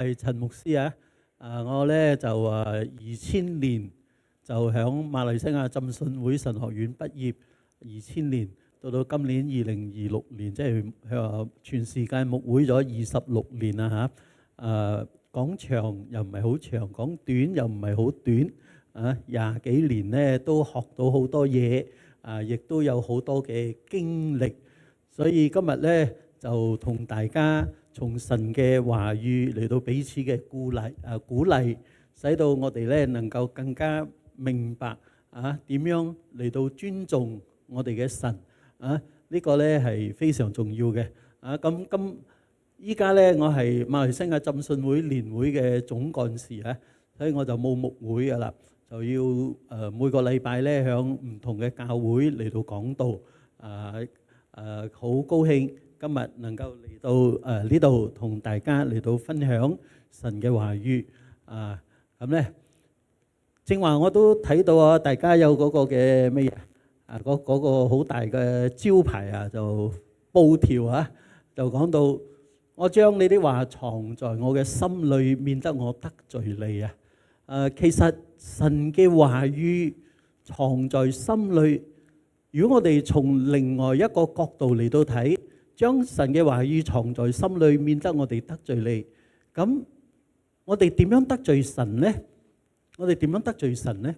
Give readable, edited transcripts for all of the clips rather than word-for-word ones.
係陳牧師啊！我咧就2000年就響馬來西亞浸信會神學院畢業，2000年到今年2026年，即係全時間牧會咗26年啦嚇。講長又唔係好長，講短又唔係好短啊！20幾年咧都學到好多嘢亦都有好多嘅經歷，所以今日咧就同大家從神嘅話語嚟到彼此嘅鼓勵，使到我哋咧能夠更加明白點樣嚟到尊重我哋嘅神呢個咧係非常重要嘅咁依家咧我係馬來西亞浸信會年會嘅總幹事所以我就冇牧會噶啦，就要每個禮拜咧響唔同嘅教會嚟到講道好高興今日能夠嚟到呢度同大家嚟到分享神嘅話語咁咧，正話我都睇到大家有嗰個嘅咩嘢嗰個好大嘅招牌就布條就講到我將你啲話藏在我嘅心裏，免得我得罪你其實神嘅話語藏在心裏，如果我哋從另外一個角度嚟到睇，將神嘅話語藏在心裏，免得我哋得罪你。咁我哋點樣得罪神呢？我哋點樣得罪神呢？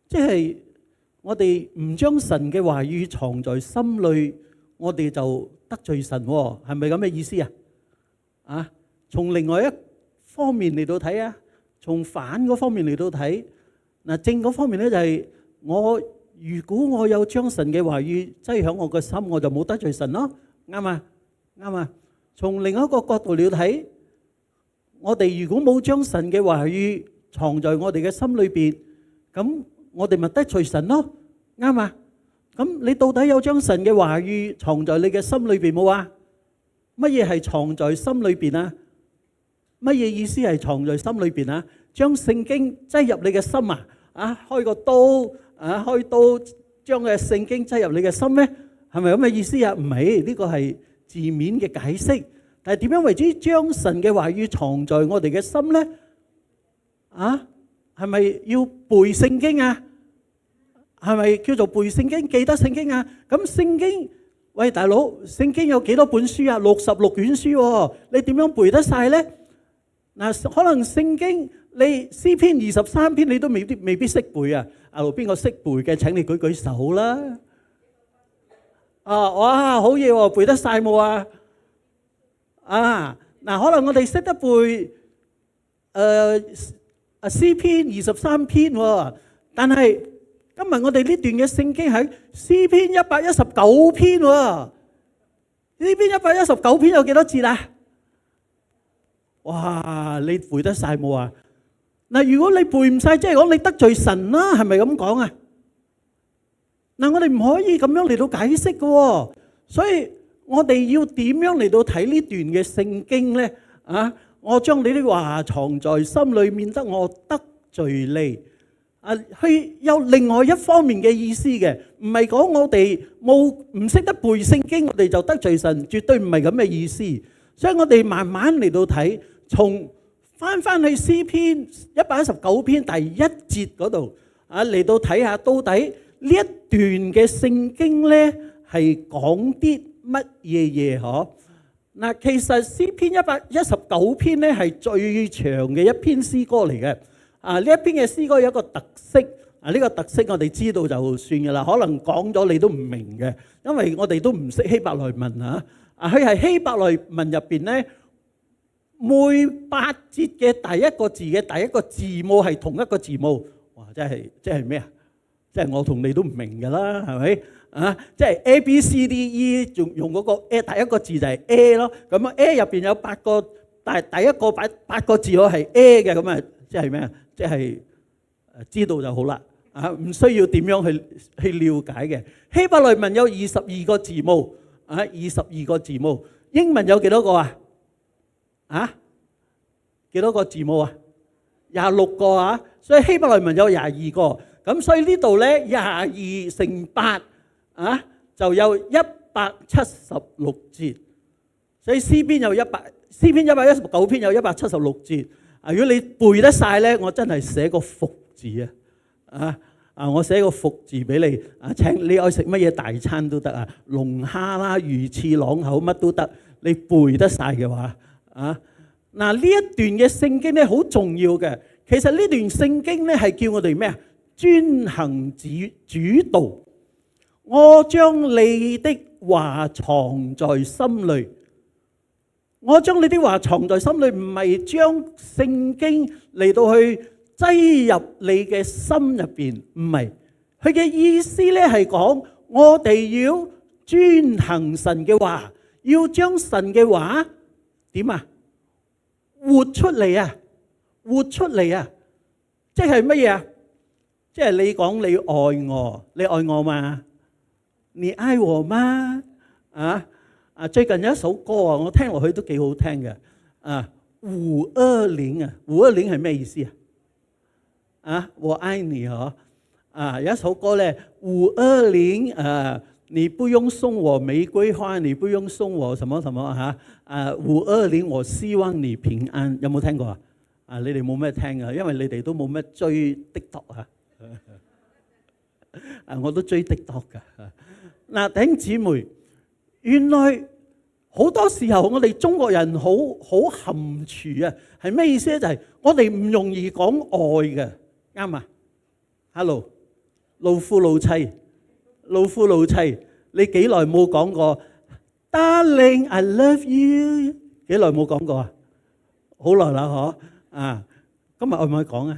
即係我哋唔將神嘅話語藏在心裏，我哋就得罪神喎，係咪咁嘅意思從另外一方面嚟到睇從反嗰方面嚟到睇，正嗰方面咧就係如果我有將神嘅話語擠響我個心，我就冇得罪神咯，啱啊。從另一個角度嚟到睇，我哋如果冇將神嘅話語藏在我哋嘅心裏邊，咁我哋咪得罪神咯，啱啊。咁你到底有將神嘅話語藏在你嘅心裏邊冇啊？乜嘢係藏在心裏邊啊？乜嘢意思係藏在心裏邊啊？將聖經擠入你嘅心開個刀開刀將嘅聖經擠入你嘅心咩？係咪咁嘅意思啊？唔係，呢個係字面嘅解釋。但係點樣為之將神嘅話語藏在我哋嘅心咧？係咪要背聖經啊？係咪叫做背聖經、記得聖經啊？咁聖經，喂大佬，聖經有幾多本書啊？66卷書喎，你點樣背得晒咧？可能聖經你詩篇23篇你都未必識背啊！邊個識背嘅？請你舉舉手啦！哇，好嘢喎，背得晒冇啊？可能我哋識得背詩篇23篇喎，但係今日我哋呢段嘅聖經喺詩篇119篇喎。詩篇119篇有幾多節啊？哇！你背得晒冇啊？如果你背唔晒，即係講你得罪神啦，係咪咁講啊？我哋唔可以咁樣嚟到解釋嘅，所以我哋要點樣嚟到睇呢段嘅聖經咧？我將你啲話藏在心裏，免得我得罪你。佢有另外一方面嘅意思嘅，唔係講我哋唔識得背聖經，我哋就得罪神，絕對唔係咁嘅意思。所以我哋慢慢嚟到睇，從翻去詩篇119篇第1節嗰度嚟到睇下，到底呢一段嘅聖經咧係講啲乜嘢嘢？其實詩篇119篇咧係最長嘅一篇詩歌嚟嘅。呢一篇嘅詩歌有一個特色，呢個特色我哋知道就算嘅啦。可能講咗你都唔明嘅，因為我哋都唔識希伯來文佢係希伯來文入邊咧，每8節嘅第一個字嘅第一個字母係同一個字母。哇！即係咩啊？即係我同你都唔明㗎啦，係咪？即係 A B C D E， 仲用嗰個 A 第一個字就係 A 咯。咁A 入邊有8個，但係第一個8個字我係 A 嘅，咁即係咩啊？即係知道就好啦，唔需要點樣去了解嘅。希伯來文有22個字母，22個字母。英文有幾多個啊？幾多個字母啊？26個所以希伯來文有22個。咁所以呢度咧22乘8就有176節。所以詩篇有詩篇119篇有176節。如果你背得晒咧，我真係寫個福字我寫個福字俾你請你愛食乜嘢大餐都得龍蝦啦、魚翅朗口乜都得，你背得晒嘅話嗱，呢一段嘅聖經咧好重要嘅。其實呢段聖經咧係叫我哋咩遵行主道。我將你的話藏在心裏。我將你的話藏在心裏，唔係將聖經嚟到去擠入你嘅心入邊，唔係。佢嘅意思咧係講，我哋要遵行神嘅話，要將神嘅話點活出嚟活出嚟即係乜嘢即係你講你愛我，你愛我嘛？你愛我嗎？最近有一首歌我聽落去都幾好聽嘅520 520係咩意思我愛你有一首歌咧520你不用送我玫瑰花，你不用送我什麼什麼520我希望你平安，有冇聽過你哋冇咩聽因為你哋都冇咩追 TikTok 我都追 TikTok 㗎弟兄姊妹，原來好多時候我哋中國人好含蓄係咩意思咧？就係我哋唔容易講愛嘅，啱Hello， 老夫老妻，你幾耐冇講過 Darling I love you？ 幾耐冇講過好耐啦今日可唔可以講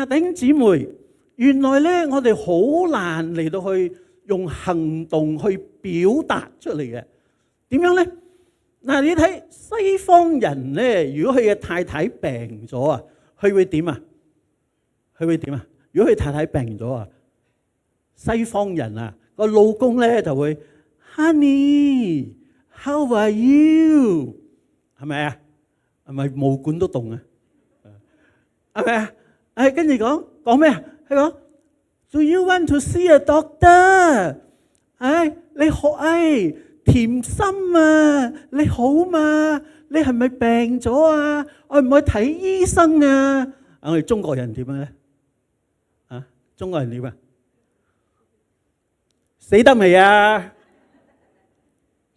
弟兄姊妹，原來咧我哋好難嚟到去用行動去表達出嚟嘅。點樣咧？你睇西方人咧，如果佢嘅太太病咗佢會點如果佢太太病咗西方人個老公咧就會 Honey how are you？ 係咪係咪毛管都動係咪跟住講咩佢講Do you want to see a doctor？ 你好甜心你好嘛？你係咪病咗我唔去睇醫生我哋中國人點樣咧？中國人點死得未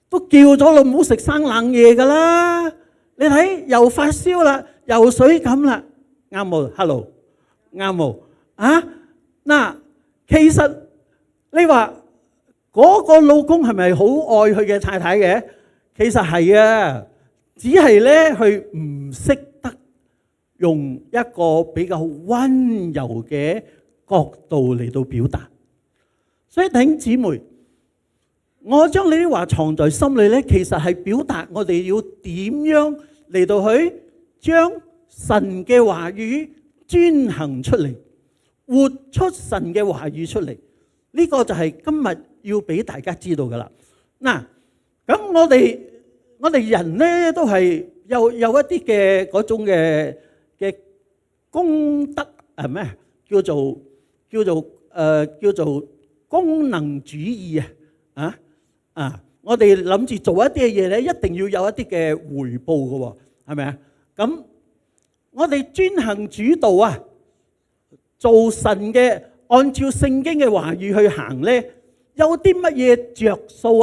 都叫咗你唔好食生冷嘢㗎啦！你睇又發燒啦，又水感啦，啱冇 ？Hello， 啱冇其實你話嗰個老公係咪好愛佢嘅太太嘅？其實係只係咧佢唔識得用一個比較溫柔嘅角度嚟到表達。所以弟兄姊妹，我將你啲話藏在心裏咧，其實係表達我哋要點樣嚟到去將神嘅話語遵行出嚟，活出神嘅話語出嚟。呢個就係今日要俾大家知道噶啦。咁我哋人咧都係有一啲嘅嗰種嘅功德咩？叫做功能主義我哋諗住做一啲嘅嘢咧，一定要有一啲嘅回報嘅喎，係咪咁我哋遵行主道做神嘅，按照聖經嘅話語去行咧，有啲乜嘢着數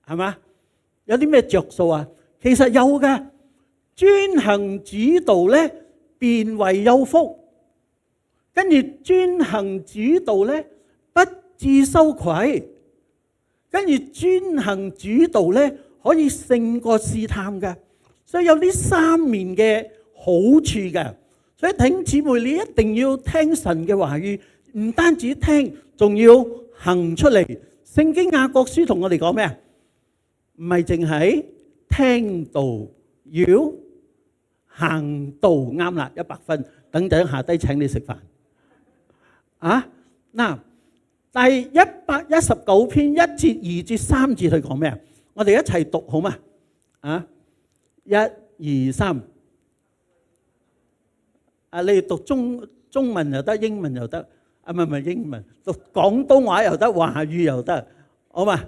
係嘛？有啲咩着數其實有嘅，遵行主道咧，便為有福。跟住遵行主道咧，不致羞愧。跟住遵行主道咧，可以勝過試探嘅。所以有呢三面嘅好處嘅。所以弟兄姊妹，你一定要聽神嘅話語，唔單止聽，仲要行出嚟。聖經雅各書同我哋講咩唔係淨係聽道，要行道。啱啦，100分。等陣下低請你食飯。第119篇1節2節3節去講咩我哋一齊讀好嘛？1、2、3。你哋讀中文又得，英文又得，唔係英文，讀廣東話又得，華語又得，好嘛？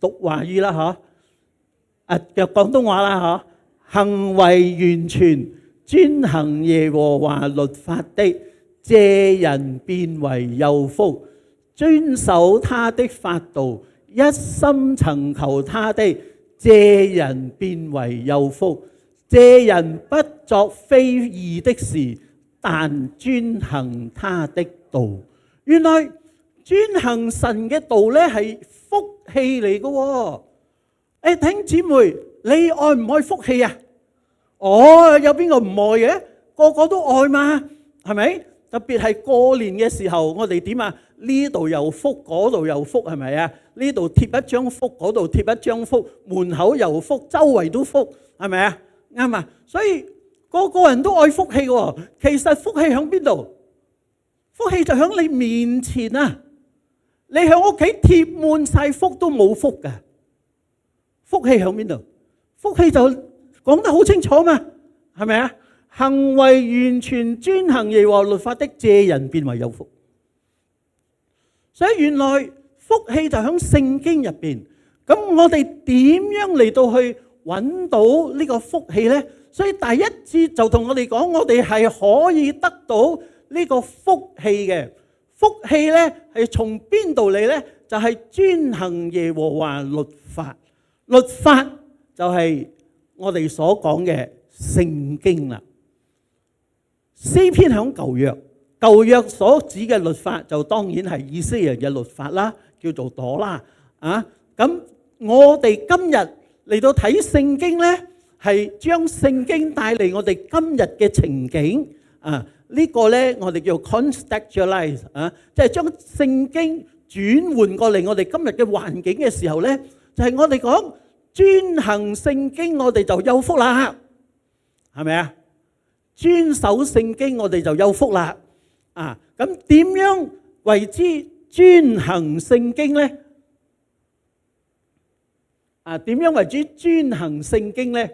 讀華語啦嘅廣東話啦，行為完全，遵行耶和華律法的，這人便為有福。遵守他的法度，一心尋求他的，這人便為有福。這人不作非義的事，但遵行他的道。原來遵行神嘅道咧係福氣嚟嘅。弟兄姊妹，你愛唔愛福氣啊？有邊個唔愛嘅？個個都愛嘛，係咪？特別係過年嘅時候，我哋點啊？呢度又福，嗰度又福，係咪啊？呢度貼一張福，嗰度貼一張福，門口又福，周圍都福，係咪啊？啱啊！所以個個人都愛福氣喎。其實福氣喺邊度？福氣就喺你面前啊！你喺屋企貼滿晒福都冇福㗎。福氣喺邊度？福氣就講得好清楚嘛，係咪啊？行為完全遵行耶和華律法的，這人便為有福。所以原來福氣就喺聖經入邊。咁我哋點樣嚟到去揾到呢個福氣呢？所以第一節就同我哋講，我哋係可以得到呢個福氣嘅。福氣呢係從邊度嚟呢？就係遵行耶和華律法。律法就係我哋所講嘅聖經啦。詩篇響舊約，舊約所指嘅律法就當然係以色列人嘅律法啦，叫做朵拉啊。咁我哋今日嚟到睇聖經呢，係將聖經帶嚟我哋今日嘅情景啊。呢個呢我哋叫 contextualize 啊，即係將聖經轉換過嚟我哋今日嘅環境嘅時候呢，就係我哋講遵行聖經，我哋就有福啦，係咪啊？遵守聖經，我哋就有福啦。啊，咁點樣為之遵行聖經呢？點樣為之遵行聖經呢？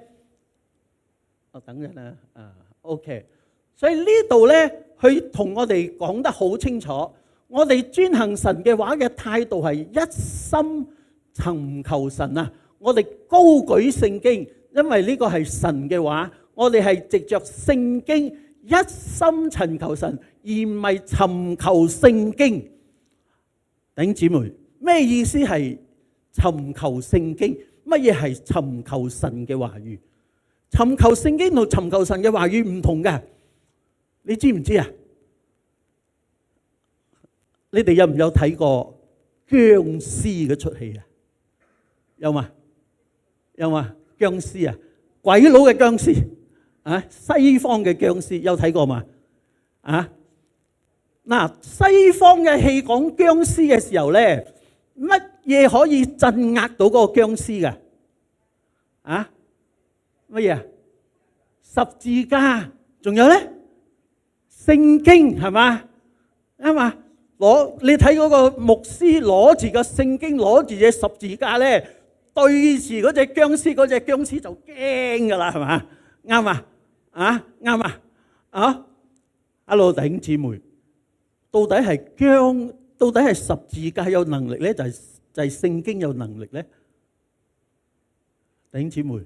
等陣啊。OK。所以呢度呢，佢同我哋講得好清楚，我哋遵行神嘅話嘅態度係一心尋求神啊！我哋高舉聖經，因為呢個係神嘅話，我哋係藉着聖經一心尋求神，而唔係尋求聖經。弟兄姊妹，咩意思係尋求聖經？乜嘢係尋求神嘅話語？尋求聖經同尋求神嘅話語唔同嘅，你知唔知啊？你哋有唔有睇過僵屍嗰出戲啊？有嘛？有嘛？僵屍啊，鬼佬嘅僵屍啊，西方嘅僵屍有睇過嘛？啊，嗱，西方嘅戲講僵屍嘅時候咧，乜嘢可以鎮壓到嗰個僵屍㗎？啊，乜嘢啊？十字架，仲有咧聖經係嘛？啱嘛？你睇嗰個牧師攞住個聖經，攞住隻十字架咧，對住嗰隻僵屍，嗰隻僵屍就驚噶啦，係嘛？啱嘛？啱啊！Hello， 弟兄姊妹，到底係十字架有能力咧，就係聖經有能力咧？弟兄姊妹，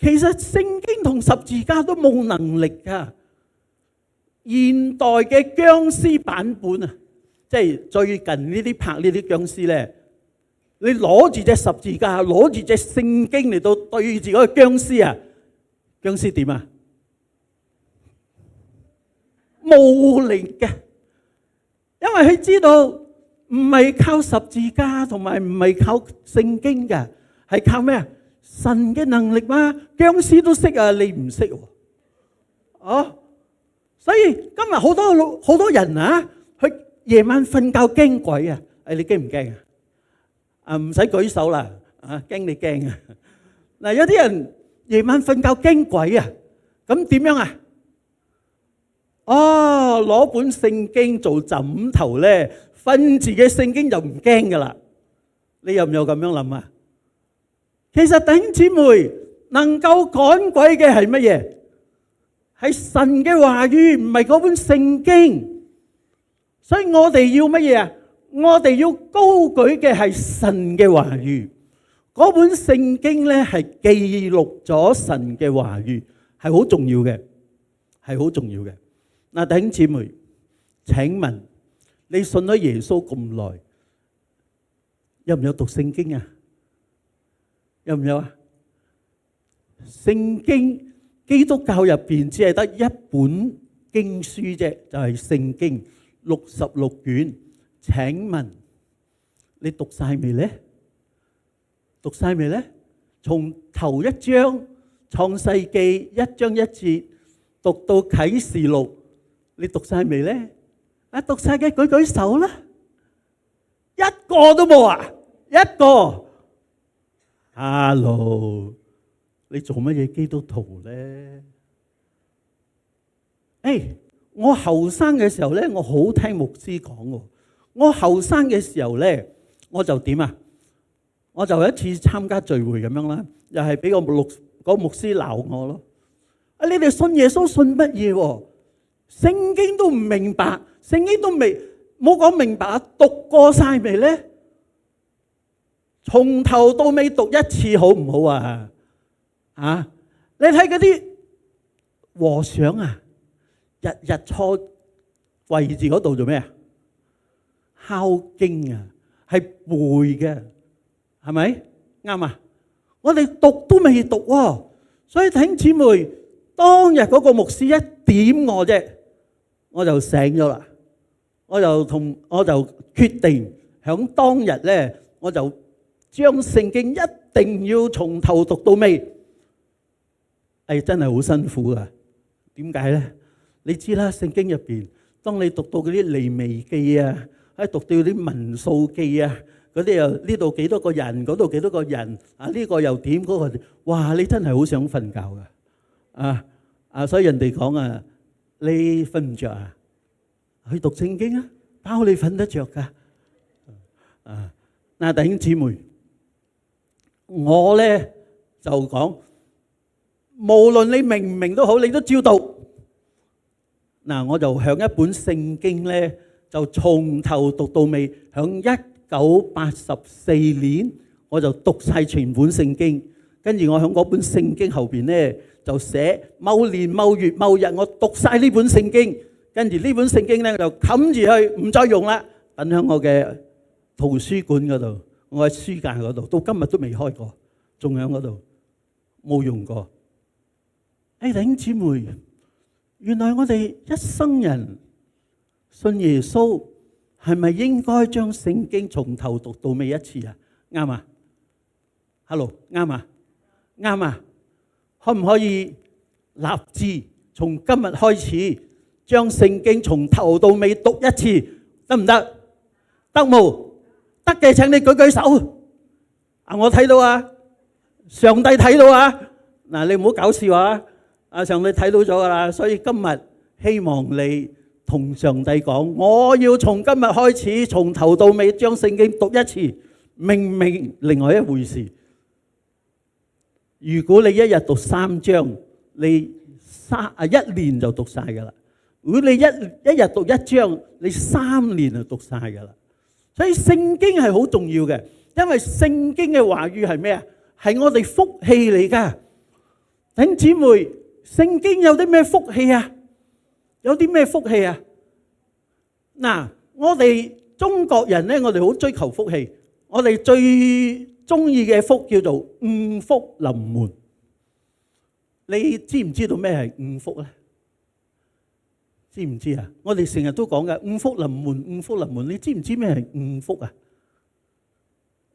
其實聖經同十字架都冇能力噶。現代嘅僵屍版本啊，即係最近呢啲拍呢啲僵屍咧，你攞住隻十字架，攞住隻聖經嚟到對住嗰個僵屍啊，僵屍點啊？冇力嘅，因為佢知道唔係靠十字架，同埋唔係靠聖經嘅，係靠咩啊？神嘅能力嘛。僵屍都識啊，你唔識喎？哦。所以今日好多人啊，佢夜晚瞓覺驚鬼啊！你驚唔驚啊？唔使舉手啦，驚你驚啊！嗱，有啲人夜晚瞓覺驚鬼啊，咁點樣啊？攞本聖經做枕頭咧，瞓住嘅聖經就唔驚噶啦。你有唔有咁樣諗啊？其實弟兄姊妹，能夠趕鬼嘅係乜嘢？係神嘅話語，唔係嗰本聖經。所以我哋要乜嘢啊？我哋要高舉嘅係神嘅話語，嗰本聖經咧係記錄咗神嘅話語，係好重要嘅，係好重要嘅。嗱，弟兄姊妹，請問你信咗耶穌咁耐，有唔有讀聖經啊？有唔有啊？聖經基督教入邊只係得一本經書啫，就係聖經66卷。請問你讀晒未呢？讀晒未呢？從頭一章創世記1章1節讀到啟示錄，你讀晒未呢？啊，讀晒嘅舉舉手啦！一個都冇啊！一個。Hello， 你做乜嘢基督徒咧？我後生嘅時候咧，我好聽牧師講喎。我後生嘅時候咧，我就點啊？我就一次參加聚會咁樣啦，又係俾個牧師鬧我咯。啊，你哋信耶穌信乜嘢喎？聖經都唔明白，聖經都冇講明白啊！讀過晒未咧？從頭到尾讀一次好唔好啊？啊！你睇嗰啲和尚啊，日日坐位置嗰度做咩啊？敲經啊，係背嘅，係咪？啱啊！我哋讀都未讀喎，所以弟兄姊妹，當日嗰個牧師一點我啫，我就醒咗啦。我就決定響當日咧，我就將聖經一定要從頭讀到尾。真係好辛苦噶。點解咧？你知啦，聖經入邊，當你讀到嗰啲利未記啊，讀到啲民數記啊，嗰啲又呢度幾多個人，嗰度幾多個人啊？呢個又點，嗰個點，哇！你真係好想瞓覺噶。所以人哋講啊，你瞓唔着啊？去讀聖經啊，包你瞓得着噶。嗱，弟兄姊妹，我咧就講，無論你明唔明都好，你都照讀。嗱，我就向一本聖經咧，就從頭讀到尾。響1984年，我就讀晒全本聖經。跟住我響嗰本聖經後邊咧，就寫某年某月某日，我讀晒呢本聖經。跟住呢本聖經咧，就冚住去，唔再用啦，等喺我嘅圖書館嗰度，我喺書架嗰度，到今日都未開過，仲喺嗰度冇用過。弟兄姊妹，原來我哋一生人信耶穌，係咪應該將聖經從頭讀到尾一次啊？啱啊 ？Hello， 啱啊？啱啊？可唔可以立志從今日開始，將聖經從頭到尾讀一次，得唔得？得冇？得嘅請你舉舉手。我睇到啊，上帝睇到啊。嗱，你唔好搞笑啊！上帝睇到咗噶啦，所以今日希望你同上帝講，我要從今日開始，從頭到尾將聖經讀一次。明明另外一回事。如果你一日讀3章，你1年就讀晒噶啦。如果你一日讀1章，你3年就讀晒噶啦。所以聖經係好重要嘅，因為聖經嘅話語係咩啊？係我哋福氣嚟噶。弟兄姊妹，聖經有啲咩福氣啊？有啲咩福氣啊？嗱，我哋中國人咧，我哋好追求福氣，我哋最中意嘅福叫做五福臨門。你知唔知道咩係五福咧？知唔知啊？我哋成日都講嘅五福臨門，五福臨門。你知唔知咩係五福啊？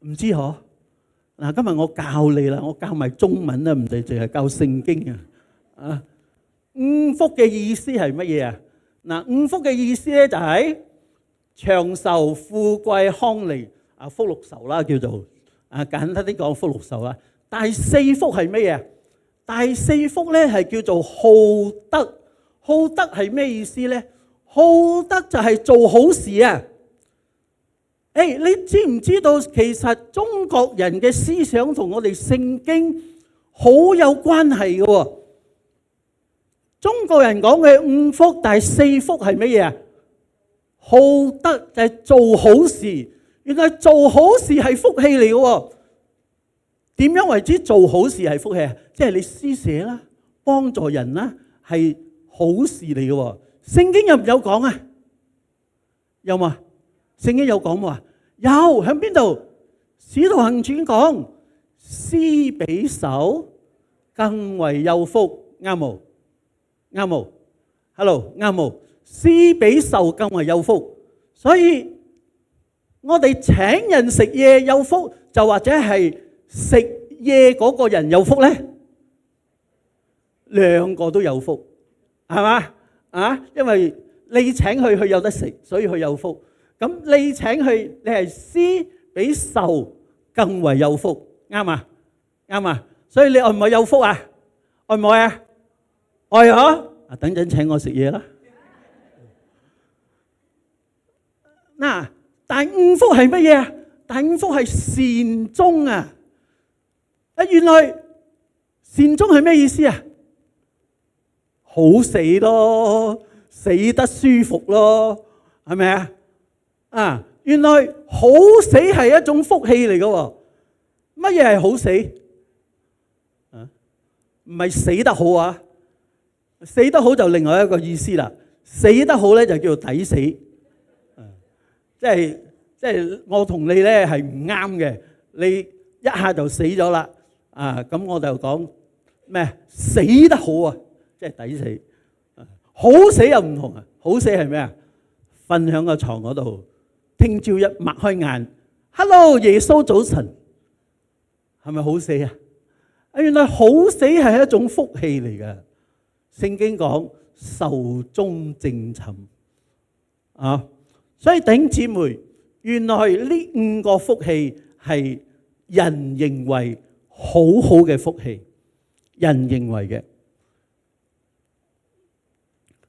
唔知嗬？嗱，今日我教你啦，我教埋中文啦，唔係淨係教聖經啊。五福嘅意思係乜嘢啊？嗱，五福嘅意思咧就係長壽、富貴、康利啊，福祿壽啦，叫做簡單啲講福祿壽啦。第四福係乜嘢？第四福咧係叫做好德。好德係咩意思咧？好德就係做好事啊！你知唔知道其實中國人嘅思想同我哋聖經好有關係嘅喎？中國人講嘅五福，第四福係乜嘢啊？好德就係做好事，原來做好事係福氣嚟嘅喎。點樣為之做好事係福氣啊？即係你施捨啦，幫助人啦，係好事嚟嘅喎。聖經有唔有講啊？有冇啊？聖經有講喎？有，喺邊度？使徒行傳講，施比受更為有福，啱冇？啱冇 ？Hello， 啱冇？施比受更為有福，所以我哋請人食嘢有福，就或者係食嘢嗰個人有福咧，兩個都有福，係嘛？啊，因為你請佢，佢有得食，所以佢有福。咁你請佢，你係施比受更為有福，啱啊？啱啊！所以你愛唔愛有福啊？愛唔愛啊？愛啊！啊，等陣請我食嘢啦。嗱，第五福係乜嘢啊？第五福係善終啊！啊，原來善終係咩意思啊？好死咯，死得舒服咯，係咪啊？啊，原來好死係一種福氣嚟嘅喎。乜嘢係好死？啊，唔係死得好啊！死得好就另外一個意思啦。死得好咧就叫做抵死。即係我同你咧係唔啱嘅，你一下就死咗啦。啊，咁我就講咩？死得好啊，即係抵死。好死又唔同啊！好死係咩啊？瞓喺個床嗰度，聽朝一擘開眼 ，Hello， 耶穌早晨，係咪好死啊？原來好死係一種福氣嚟嘅。聖經講壽終正寢啊，所以弟兄姊妹，原來呢五個福氣係人認為好好嘅福氣，人認為嘅。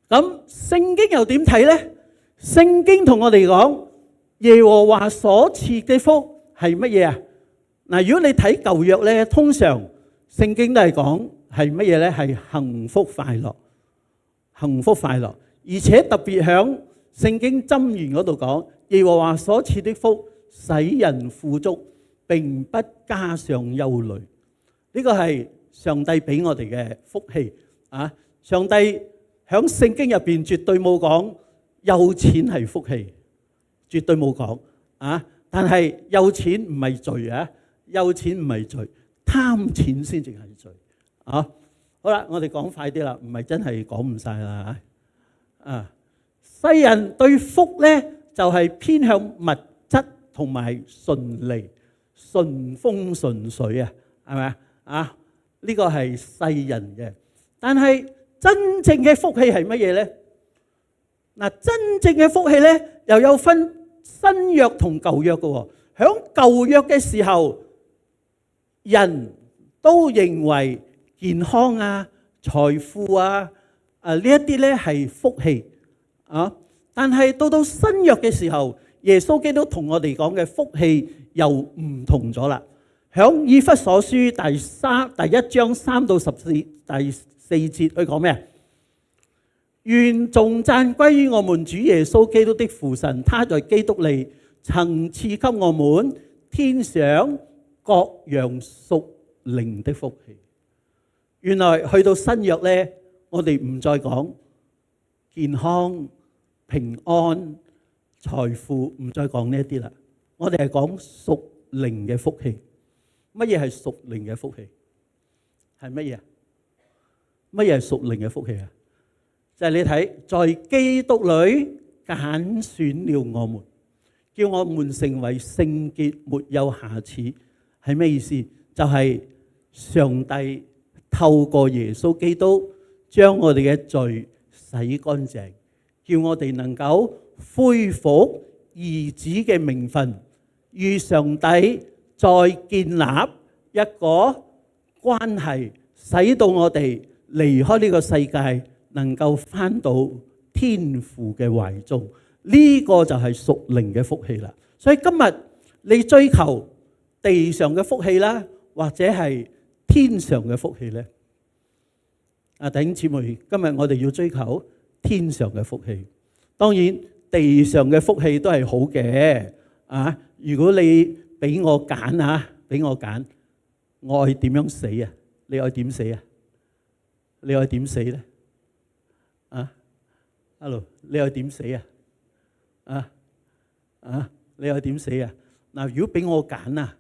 咁聖經又點睇呢？聖經同我哋講，耶和華所賜嘅福係乜嘢啊？嗱，如果你睇舊約咧，通常聖經都係講係乜嘢咧？係幸福快樂，幸福快樂，而且特別響聖經箴言嗰度講，耶和華所賜的福使人富足，並不加上憂慮。呢個係上帝俾我哋嘅福氣啊！上帝響聖經入邊絕對冇講有錢係福氣，絕對冇講啊！但係有錢唔係罪啊，有錢唔係罪，貪錢先至係罪啊！好啦，我哋講快啲啦，唔係真係講唔晒啦啊！世人對福咧就係偏向物質同埋順利、順風順水啊，係咪啊？呢個係世人嘅，但係真正嘅福氣係乜嘢咧？嗱，真正嘅福氣咧又有分新約同舊約嘅喎。響舊約嘅時候，人都認為健康啊、財富啊、呢一啲咧係福氣啊。但係到新約嘅時候，耶穌基督同我哋講嘅福氣又唔同咗啦。響以弗所書第1章3到14第4節，佢講咩？願頌讚歸於我們主耶穌基督的父神，他在基督裏曾賜給我們天上各樣屬靈的福氣。原來去到新約呢，我哋唔再講健康、平安、財富，唔再講呢一啲啦。我哋係講屬靈嘅福氣。乜嘢係屬靈嘅福氣？係乜嘢啊？乜嘢係屬靈嘅福氣啊？就係你睇，在基督裏揀選了我們，叫我們成為聖潔，沒有瑕疵。係咩意思？就係上帝透過耶穌基督將我哋嘅罪洗乾淨，叫我哋能夠恢復兒子嘅名分，與上帝再建立一個關係，使到我哋離開呢個世界，能夠返到天父嘅懷中。呢個就係屬靈嘅福氣啦。所以今日你追求地上嘅福氣啦，或者係天上嘅福氣咧？弟兄姊妹，今日我哋要追求天上嘅福氣。當然地上嘅福氣都係好嘅啊！如果你俾我揀，愛點樣死啊？你愛點死啊？你愛點死咧？啊 ，Hello， 你愛點死啊？你愛點死啊？嗱，如果俾我揀啊，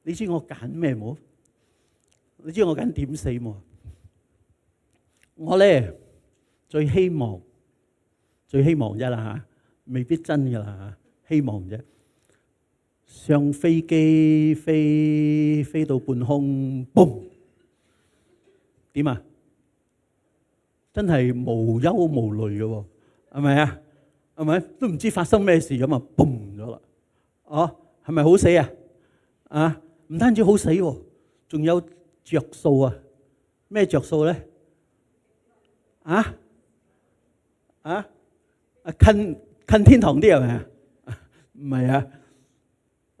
你知我揀咩冇？你知我揀點死冇？我咧最希望啫啦嚇，未必真噶啦嚇，希望啫。上飛機飛到半空，嘣！點啊？真係無憂無慮嘅喎，係咪啊？係咪都唔知發生咩事咁啊？嘣咗啦！哦，係咪好死啊？啊，唔單止好死喎，仲有着數啊！咩着數咧？近天堂啲係咪啊？唔係啊！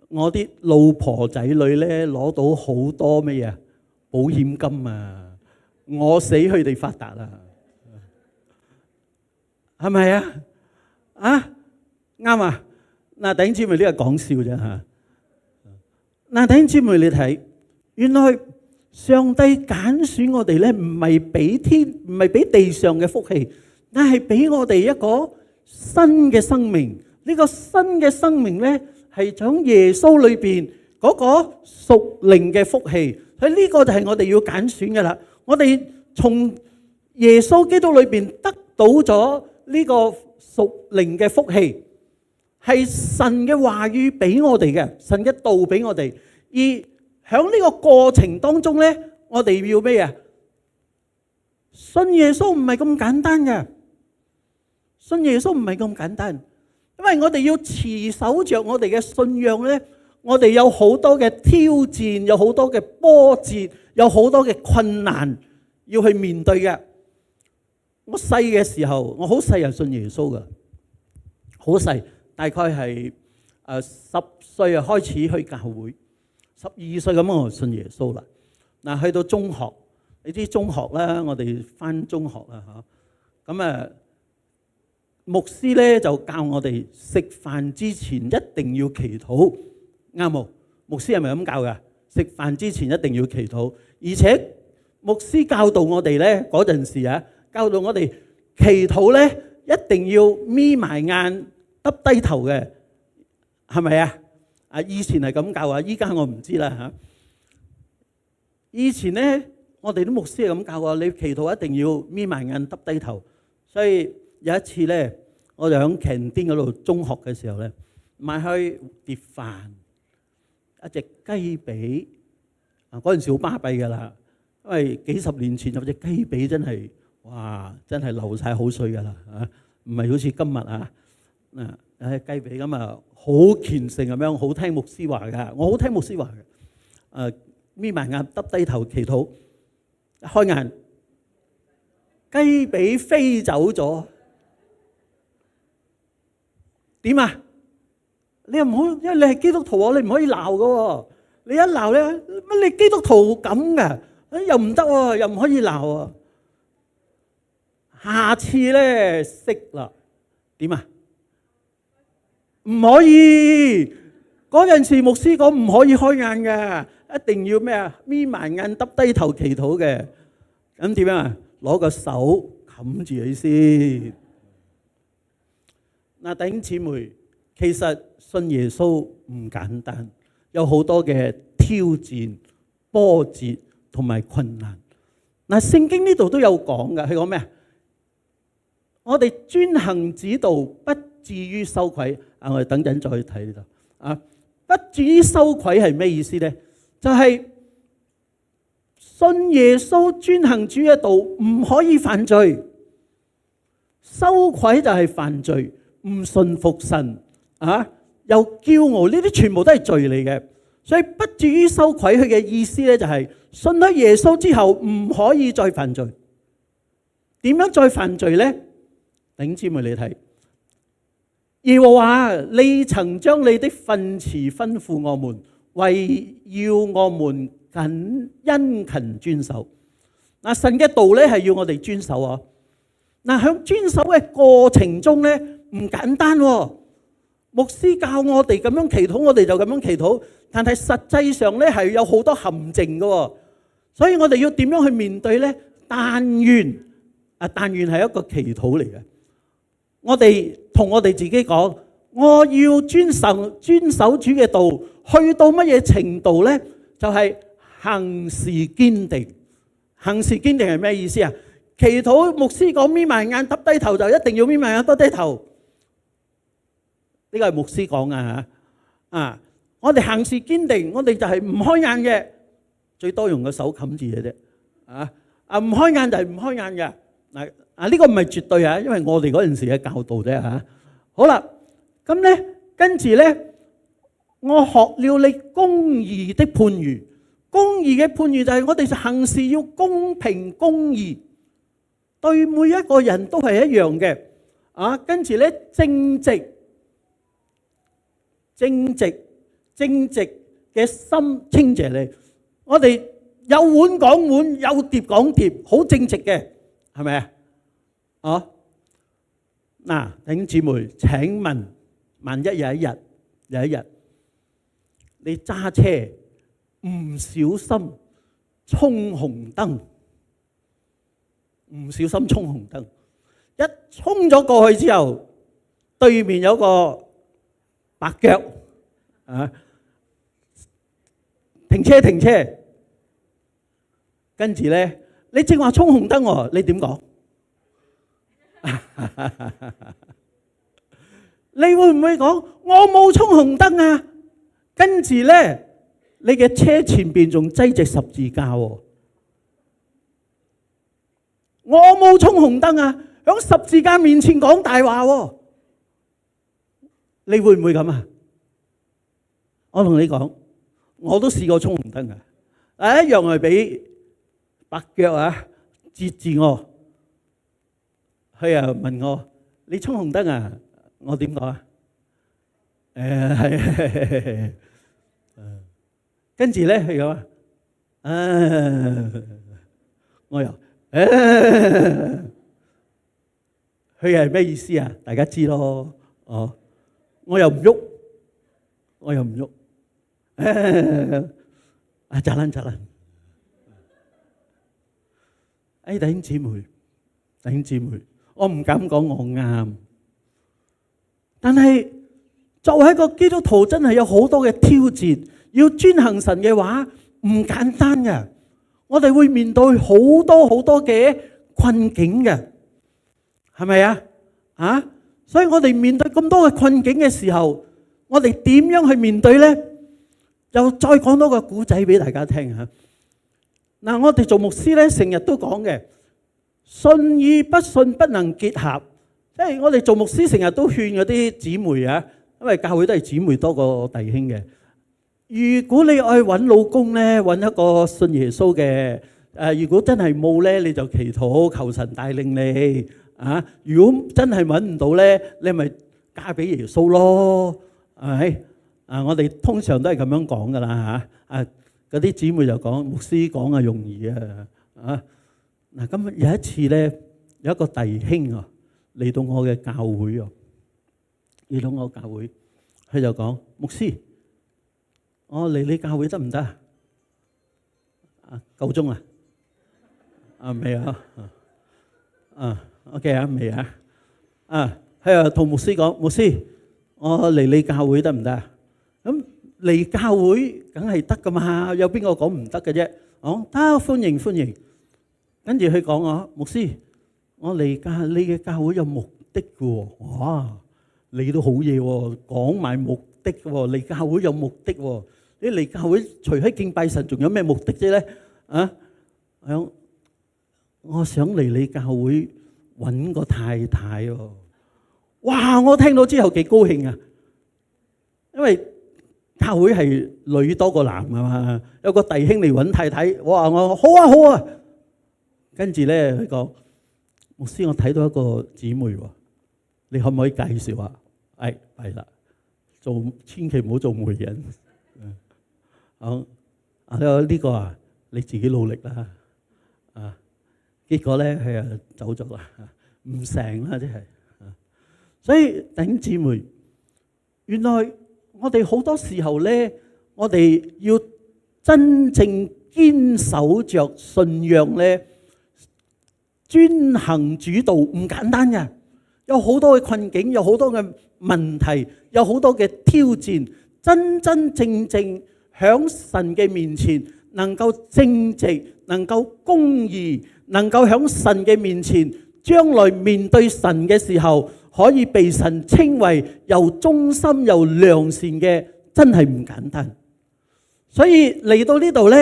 我啲老婆仔女咧攞到好多咩嘢保險金啊！我死佢哋發達啊！係咪啊？啱啊！嗱，弟兄姊妹呢個講笑啫嚇。嗱，弟兄姊妹你睇，原來上帝揀選我哋咧，唔係俾地上嘅福氣，但係俾我哋一個新嘅生命。呢個新嘅生命咧，係喺耶穌裏邊嗰個屬靈嘅福氣。所以呢個就係我哋要揀選嘅啦。我哋從耶穌基督裏邊得到咗呢個屬靈嘅福氣，係神嘅話語俾我哋嘅，神嘅道俾我哋。而喺呢個過程當中咧，我哋要咩啊？信耶穌唔係咁簡單嘅，信耶穌唔係咁簡單，因為我哋要持守着我哋嘅信仰咧，我哋有好多嘅挑戰，有好多嘅波折，有好多嘅困難要去面對嘅。我細嘅時候，我好細就信耶穌噶，好細，大概係10歲啊開始去教會，12歲咁我就信耶穌啦。嗱，去到中學，你知中學啦，我哋返中學啦嚇，咁牧師咧就教我哋食飯之前一定要祈禱，啱冇？牧師係咪咁教㗎？食飯之前一定要祈禱，而且牧師教導我哋咧嗰陣時啊，教導我哋祈禱咧一定要眯埋眼耷低頭嘅，係咪啊？以前係咁教啊，依家我唔知啦嚇。以前咧，我哋啲牧師係咁教啊，你祈禱一定要眯埋眼耷低頭。所以有一次咧，我就喺 canteen 嗰度中學嘅時候咧，買開碟飯，一隻雞髀嗰陣時好巴閉㗎啦，因為幾十年前有隻雞髀真係哇，真係流晒口水㗎啦嚇，唔係好似今日雞髀咁啊，好虔誠咁樣，好聽牧師話㗎，我好聽牧師話嘅。眯埋眼耷低頭祈禱，一開眼雞髀飛走咗，點啊？你又唔好，因為你係基督徒啊，你唔可以鬧㗎喎。你一鬧咧，乜你基督徒咁㗎？又唔得喎，又唔可以鬧喎。下次咧識啦，點啊？唔可以，嗰陣時牧師講唔可以開眼嘅。一定要咩啊？眯埋眼耷低頭祈禱嘅，咁點樣啊？攞個手冚住佢先。嗱，弟兄姊妹，其實信耶穌唔簡單，有好多嘅挑戰、波折同埋困難。嗱，聖經呢度都有講㗎，佢講咩啊？我哋遵行旨道，不至於羞愧。我哋等陣再去睇呢度啊。不至於羞愧係咩意思咧？就係信耶穌遵行主嘅道，唔可以犯罪。羞愧就係犯罪，唔信服神又驕傲，呢啲全部都係罪嚟嘅。所以不至於羞愧，佢嘅意思咧就係信咗耶穌之後唔可以再犯罪。點樣再犯罪咧？弟兄姊妹你睇，耶和華你曾將你的訓詞吩咐我們，為要我們殷勤遵守。嗱，神嘅道咧係要我哋遵守啊。嗱，喺遵守嘅過程中咧唔簡單喎。牧師教我哋咁樣祈禱，我哋就咁樣祈禱。但係實際上咧係有好多陷阱嘅喎，所以我哋要點樣去面對咧？但願係一個祈禱嚟嘅。我哋同我哋自己講，我要遵守主嘅道，去到乜嘢程度咧？就係行事堅定。行事堅定係咩意思啊？祈禱牧師講眯埋眼耷低頭，就一定要眯埋眼耷低頭。呢個係牧師講嘅嚇。我哋行事堅定，我哋就係唔開眼嘅，最多用個手冚住嘅啫。唔開眼就係唔開眼嘅。呢個唔係絕對啊，因為我哋嗰陣時嘅教導啫嚇。好啦，咁咧跟住咧，我學了你公義的判語。公義嘅判語就係我哋行事要公平公義，對每一個人都係一樣嘅。跟住咧正直嘅心稱謝你。我哋有碗講碗，有碟講碟，好正直嘅，係咪啊？嗱，弟兄姊妹，請問，萬一有一日你揸車唔小心衝紅燈，一衝咗過去之後，對面有個白腳停車，跟住咧，你正話衝紅燈喎，你點講？你會唔會講我冇衝紅燈啊？跟住咧，你嘅車前邊仲擠隻十字架喎，我冇衝紅燈啊！響十字架面前講大話喎，你會唔會咁啊？我同你講，我都試過衝紅燈嘅，一樣係俾白腳截住我。佢又問我：你衝紅燈啊？我點講啊？係。跟住咧，佢講我又佢係咩意思啊？大家知咯。我又唔喐。扎撚。弟兄姊妹，我唔敢講我啱，但係作為一個基督徒，真係有好多嘅挑戰。要遵行神嘅話唔簡單嘅，我哋會面對好多嘅困境嘅，係咪啊？所以我哋面對咁多嘅困境嘅時候，我哋點樣去面對呢？又再講多個故仔俾大家聽嚇。我哋做牧師咧，成日都講嘅，信與不信不能結合。即係我哋做牧師成日都勸嗰啲姊妹啊，因為教會都係姊妹多過弟兄嘅。如果你愛揾老公咧，揾一個信耶穌嘅，如果真係冇咧，你就祈禱求神帶領你。如果真係揾唔到咧，你咪嫁俾耶穌咯，係咪？我哋通常都係咁樣講噶啦嚇。嗰啲姊妹就講，牧師講啊容易啊。今日有一次咧，有一個弟兄啊嚟到我嘅教會啊，佢就講：牧師，我嚟你教會得唔得啊？夠鐘啊？未啊？OK 啊，未啊？佢又同牧師講：牧師，我嚟你教會得唔得啊？咁嚟教會梗係得噶嘛，有邊個講唔得嘅啫？得，歡迎。跟住佢講：牧師，我嚟你嘅教會有目的嘅喎。哇，你都好嘢喎，講埋目的嘅喎，嚟教會有目的喎。你嚟教會除咗敬拜神，仲有咩目的啫咧？我想嚟你教會揾個太太喎。哇！我聽到之後幾高興啊，因為教會係女多過男啊嘛。有個弟兄嚟揾太太，哇！我好啊。跟住咧，佢講：牧師，我睇到一個姊妹喎，你可唔可以介紹啊？係啦，千祈唔好做媒人。呢個啊，你自己努力啦。結果咧，佢又走咗啦，唔成啦，即係。所以弟兄姊妹，原來我哋好多時候咧，我哋要真正堅守着信仰咧，專行主道唔簡單嘅，有好多嘅困境，有好多嘅問題，有好多嘅挑戰，真真正正響神嘅面前能夠正直，能夠公義，能夠響神嘅面前將來面對神嘅時候，可以被神稱為又忠心又良善嘅，真係唔簡單。所以嚟到呢度呢，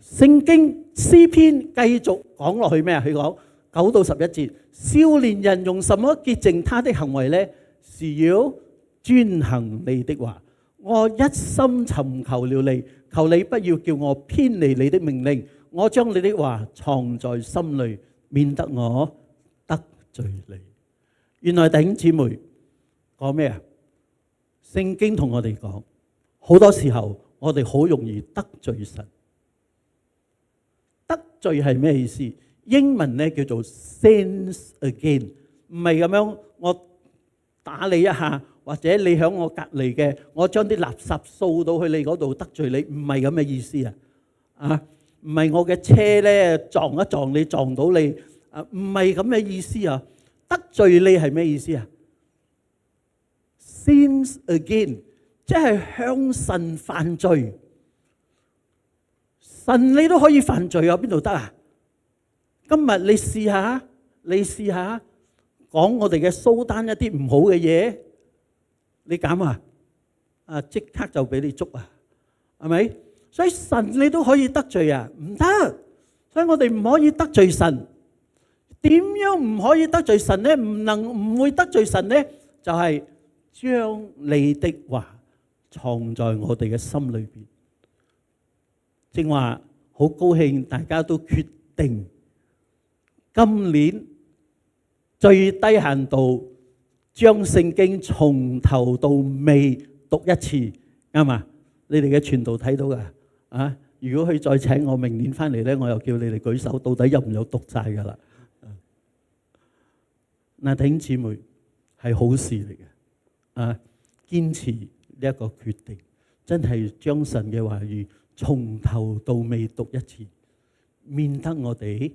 聖經詩篇繼續講落去咩啊？佢講9到11節，少年人用什麼潔淨他的行為呢？是要遵行你的話。我一心尋求了你，求你不要叫我偏離你的命令。我將你的話藏在心裏，免得我得罪你。原來弟兄姊妹講咩啊？聖經同我哋講，好多時候我哋好容易得罪神。得罪係咩意思？英文咧叫做 sin again， 唔係咁樣我打你一下，或者你響我隔離嘅，我將啲垃圾掃到去你嗰度得罪你，唔係咁嘅意思啊！啊，唔係我嘅車咧撞一撞你，撞到你啊，唔係咁嘅意思啊！得罪你係咩意思啊？ sin again， 即係向神犯罪。神你都可以犯罪啊？邊度得啊？今日你試下講我哋嘅蘇丹一啲唔好嘅嘢，你敢啊？啊，即刻就俾你捉啊，係咪？所以神你都可以得罪啊？唔得，所以我哋唔可以得罪神。點樣唔可以得罪神呢？唔會得罪神呢？就係將你的話藏在我哋嘅心裏邊。正話好高興，大家都決定今年最低限度將聖經從頭到尾讀一次，啱嘛？你哋嘅傳道睇到㗎啊！如果佢再請我明年翻嚟咧，我又叫你哋舉手，到底有唔有讀晒㗎啦？嗱，弟兄姊妹係好事嚟嘅啊！堅持呢一個決定，真係將神嘅話語從頭到尾讀一次，免得我哋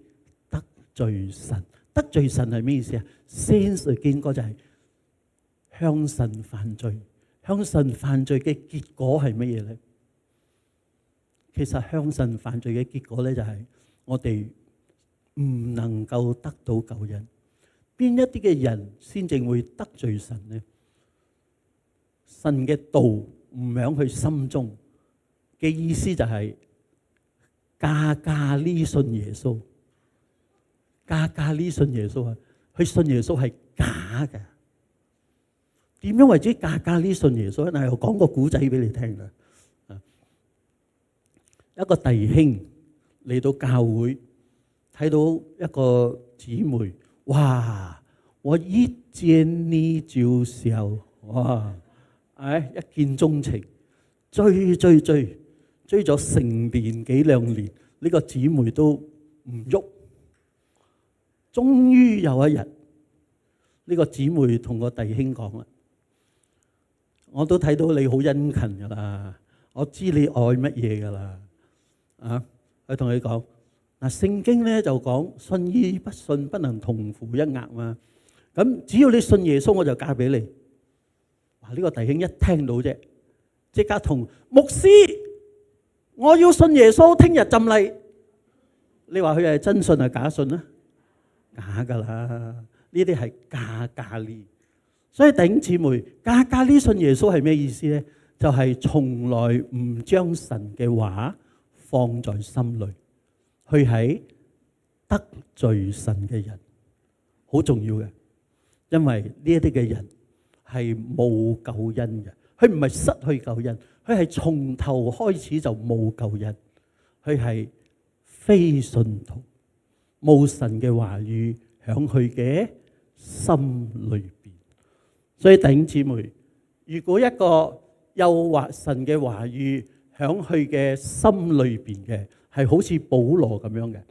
得罪神。得罪神係咩意思啊？sin again就係向神犯罪。向神犯罪嘅結果係乜嘢咧？其實向神犯罪嘅結果咧，就係我哋唔能夠得到救恩。邊一啲嘅人先正會得罪神呢？神嘅道唔響佢心中嘅意思就係假呢信耶穌，假呢信耶穌啊！佢信耶穌係假嘅。點樣為之假呢信耶穌咧？嗱，又講個古仔俾你聽啦。一個弟兄嚟到教會，睇到一個姊妹，哇！我一見你就笑，哇！一見鍾情，追咗成年幾兩年，呢個姊妹都唔喐。終於有一日，呢個姊妹同個弟兄講啦：我都睇到你好殷勤噶啦，我知你愛乜嘢噶啦。啊，佢同佢講嗱，聖經咧就講信與不信不能同負一軛嘛。咁只要你信耶穌，我就嫁俾你。哇！呢個弟兄一聽到啫，即刻同牧師，我要信耶穌，聽日浸禮。你話佢係真信係假信啊？假噶啦，呢啲係假呢。所以弟兄姊妹，假呢信耶穌係咩意思咧？就係從來唔將神嘅話放在心裏，去喺得罪神嘅人，好重要嘅。因為呢一啲嘅人係冇救恩嘅，佢唔係失去救恩，佢係從頭開始就冇救恩，佢係非信徒，冇神嘅話語響佢嘅心裏邊。所以弟兄姊妹，如果一個誘惑神嘅話語響佢嘅心裏邊嘅，係好似保羅咁樣嘅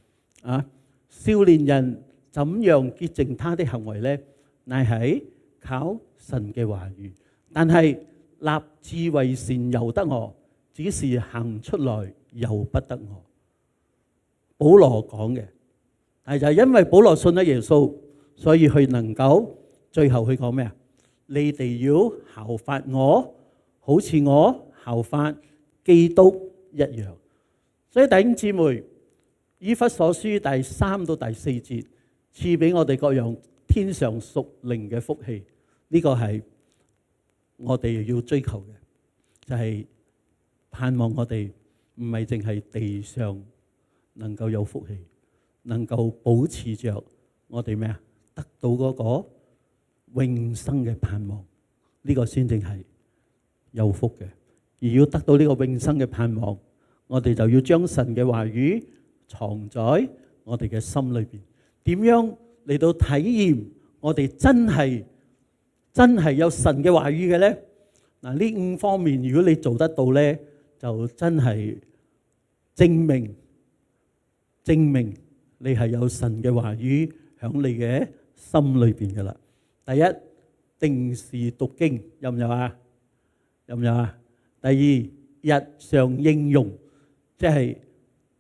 啊，少年人怎樣潔淨他的行為呢？乃係靠神嘅話語。但係立志為善由得我，只是行出來由不得我。保羅講嘅，但係就係因為保羅信咗耶穌，所以佢能夠最後佢講咩啊？你哋要效法我，好似我效法基督一樣。所以弟兄姊妹，以弗所書第3到第4節賜俾我哋各樣天上屬靈嘅福氣，呢個係我哋要追求嘅，就係盼望我哋唔係淨係地上能夠有福氣，能夠保持着我哋咩啊？得到嗰個永生嘅盼望，呢個先正係有福嘅。而要得到呢個永生嘅盼望，我哋就要將神嘅話語藏在我哋嘅心裏邊。點樣嚟到體驗我哋真係有神嘅話語嘅咧？嗱，呢5方面如果你做得到咧，就真係證明你係有神嘅話語響你嘅心裏邊噶啦。第一，定時讀經，有唔有啊？有唔有啊？第二，日常應用，即係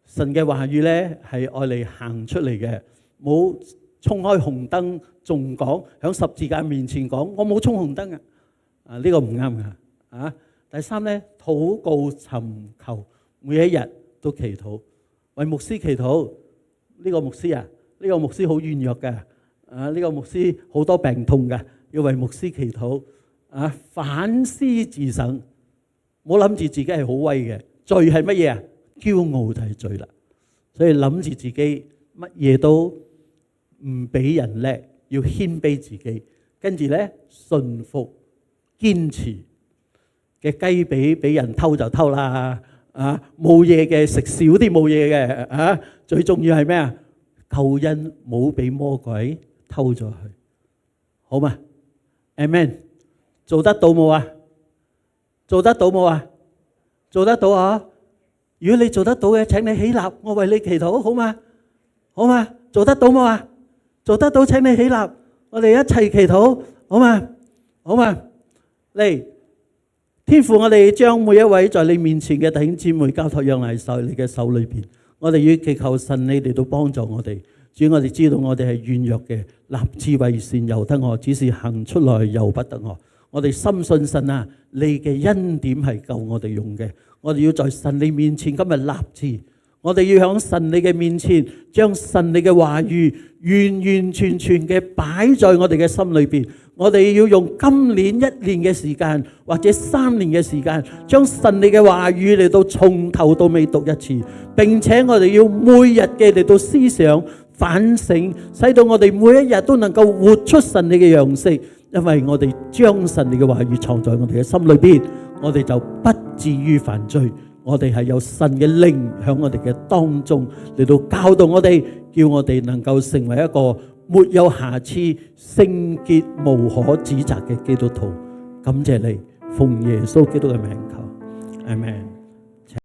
神嘅話語咧，係愛嚟行出嚟嘅，冇衝開紅燈仲講響十字架面前講，我冇衝紅燈啊！呢個唔啱噶啊！第三咧，禱告尋求，每一日都祈禱，為牧師祈禱。呢個牧師啊，呢個牧師好軟弱嘅啊，呢個牧師好多病痛嘅，要為牧師祈禱啊！反思自省，冇諗住自己係好威嘅。罪係乜嘢啊？驕傲就係罪啦。所以諗住自己乜嘢都唔比人叻，要謙卑自己，跟住咧順服堅持嘅雞髀俾人偷就偷啦啊！冇嘢嘅食少啲冇嘢嘅啊！最重要係咩啊？救恩冇俾魔鬼偷咗去，好嘛 ？Amen， 做得到冇啊？做得到冇啊？做得到啊！如果你做得到嘅，請你起立，我為你祈禱，好嘛？好嘛？做得到冇啊？做得到，請你起立，我哋一齊祈禱，好嘛？好嘛？嚟，天父，我哋將每一位在你面前嘅弟兄姊妹交託讓喺你嘅手裏邊，我哋要祈求神你嚟到幫助我哋。主，我哋知道我哋係軟弱嘅，立志為善由得我，只是行出來由不得我。我哋深信神啊，你嘅恩典係夠我哋用嘅。我哋要在神你面前今日立志，我哋要響神你嘅面前，將神你嘅話語完完全全嘅擺在我哋嘅心裏邊。我哋要用今年1年嘅時間，或者3年嘅時間，將神你嘅話語嚟到從頭到尾讀一次，並且我哋要每日嘅嚟到思想反省，使到我哋每一日都能夠活出神你嘅樣式。因為我哋將神你嘅話語藏在我哋嘅心裏邊，我哋就不至於犯罪。我哋係有神嘅靈響我哋嘅當中嚟到教導我哋，叫我哋能夠成為一個沒有瑕疵、聖潔、無可指責嘅基督徒。感謝你，奉耶穌基督嘅名求，阿們。